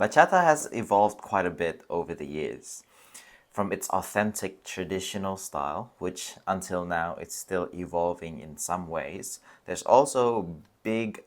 Bachata has evolved quite a bit over the years. From its authentic traditional style, which until now it's still evolving in some ways, there's also big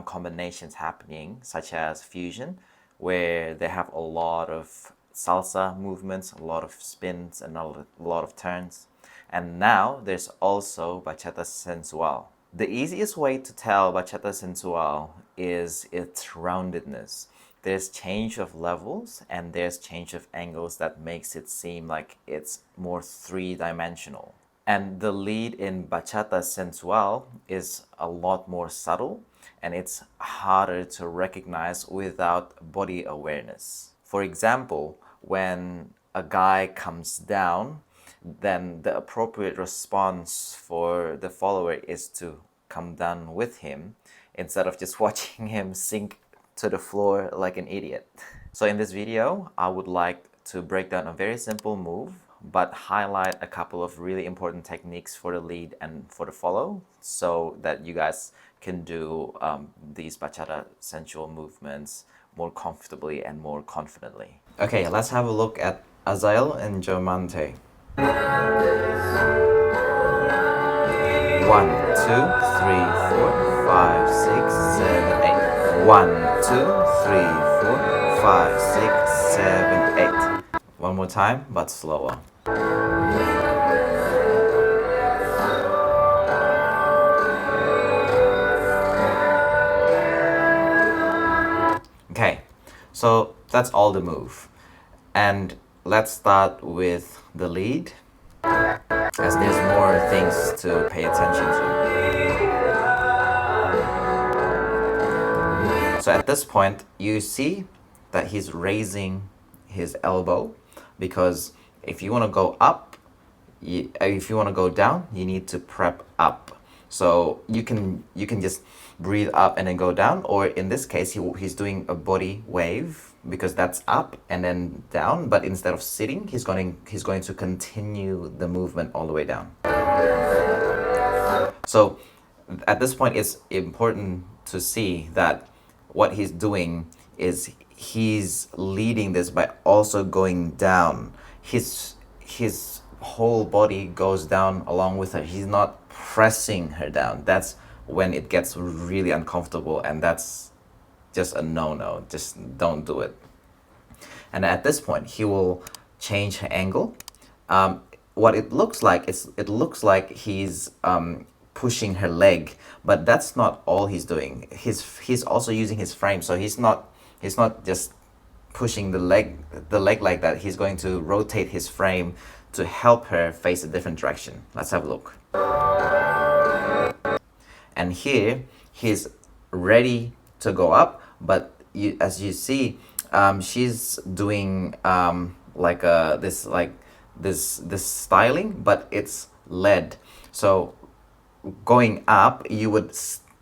combinations happening, such as fusion, where they have a lot of salsa movements, a lot of spins, and a lot of turns. And now there's also bachata sensual. The easiest way to tell bachata sensual is its roundedness. There's change of levels and there's change of angles that makes it seem like it's more three-dimensional. And the lead in bachata sensual is a lot more subtle and it's harder to recognize without body awareness. For example, when a guy comes down, then the appropriate response for the follower is to come down with him instead of just watching him sink to the floor like an idiot. So in this video, I would like to break down a very simple move, but highlight a couple of really important techniques for the lead and for the follow so that you guys can do these bachata sensual movements more comfortably and more confidently. Okay, let's have a look at Azael and Diamante. 1, 2, 3, 4, 5, 6, 7, 8. 1, 2, 3, 4, 5, 6, 7, 8. One more time, but slower. Okay, so that's all the move. And let's start with the lead, as there's more things to pay attention to. So at this point, you see that he's raising his elbow, because if you want to go up, if you want to go down, you need to prep up. So you can just breathe up and then go down, or in this case, he's doing a body wave because that's up and then down. But instead of sitting, he's going to continue the movement all the way down. So at this point, it's important to see that what he's doing is he's leading this by also going down. His whole body goes down along with her. He's not pressing her down. That's when it gets really uncomfortable, and that's just a no-no. Just don't do it. And at this point, he will change her angle. What it looks like is he's pushing her leg, but that's not all he's doing. He's also using his frame, so he's not just pushing the leg like that. He's going to rotate his frame to help her face a different direction. Let's have a look. And here he's ready to go up, but as you see, she's doing this styling, but it's led. So going up, you would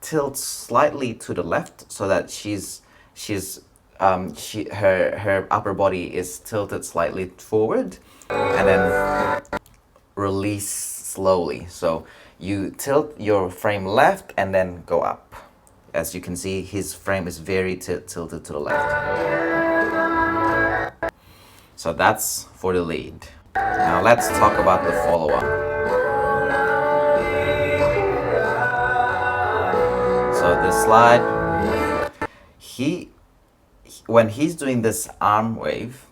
tilt slightly to the left so that her upper body is tilted slightly forward, and then release slowly. So you tilt your frame left and then go up. As you can see, his frame is very tilted to the left. So that's for the lead. Now let's talk about the follow-up. So the slide, when he's doing this arm wave,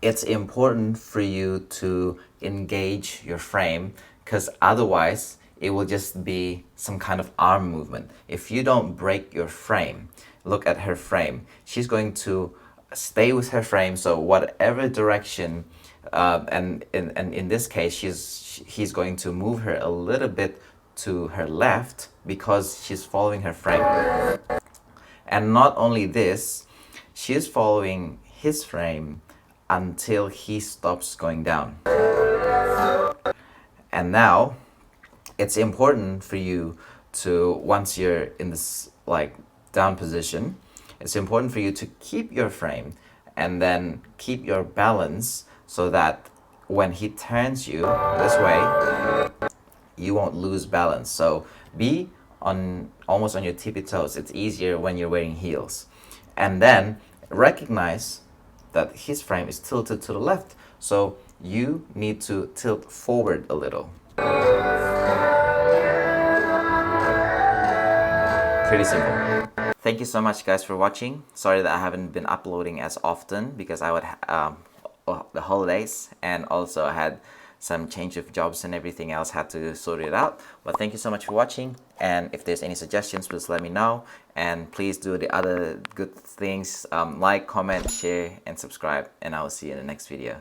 it's important for you to engage your frame, because otherwise it will just be some kind of arm movement. If you don't break your frame, look at her frame. She's going to stay with her frame, so whatever direction, and in this case, he's going to move her a little bit to her left because she's following her frame. And not only this, she's following his frame until he stops going down. And now it's important for you to, once you're in this down position, it's important for you to keep your frame and then keep your balance, so that when he turns you this way, you won't lose balance. So be almost on your tippy toes. It's easier when you're wearing heels. And then recognize that his frame is tilted to the left. So you need to tilt forward a little. Pretty simple. Thank you so much guys for watching. Sorry that I haven't been uploading as often because I would the holidays, and also I had some change of jobs and everything else, had to sort it out. But thank you so much for watching, and if there's any suggestions, please let me know, and please do the other good things, like, comment, share and subscribe, and I will see you in the next video.